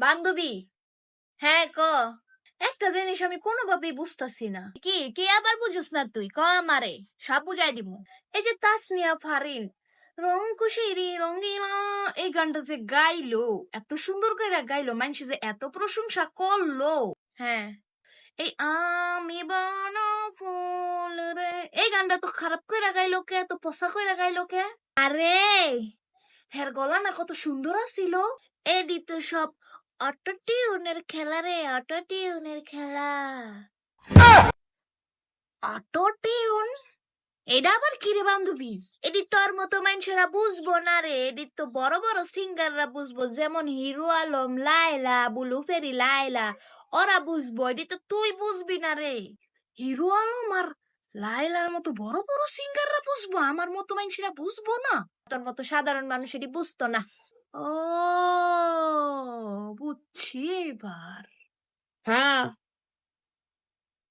বান্ধবী, হ্যাঁ ক। একটা জিনিস আমি কোনোভাবেই বুঝতেছি না। কি কি আবার বুঝুস না তুই? ক আমারে, সব বুঝাই দিব। এই যে তাসনিয়া ফারিন রং কুশিরি রঙ্গিলা এই গানটা যে গাইলো, এত সুন্দর করে গাইলো, মানুষ যে এত প্রশংসা করলো। হ্যাঁ, এই আমি ফুল রে, এই গানটা তো খারাপ করে গাইলো কে? তো পচা করে গাইলো কে? আরে হের গলা না কত সুন্দর ছিল। এডি তো সব অটো টিউনের খেলা রে, অটো টিউনের খেলা। Auto tune? এটা আবার কি রে বান্ধবী? এডি তোর মতো মানুষেরা বুঝবো না রে, এডি তো বড় বড় সিঙ্গাররা বুঝবো, যেমন হিরো আলম, লায়লা, বুলু ফেরি লায়লা, ওরা বুঝবো। এডি তো তুই বুঝবি না রে। হিরো আলম আর লায়লার মতো বড় বড় সিঙ্গাররা বুঝবো, আমার মতো মানুষেরা বুঝবো না? তোর মতো সাধারণ মানুষ এটি বুঝতো না। ও, বুঝছি এবার। হ্যাঁ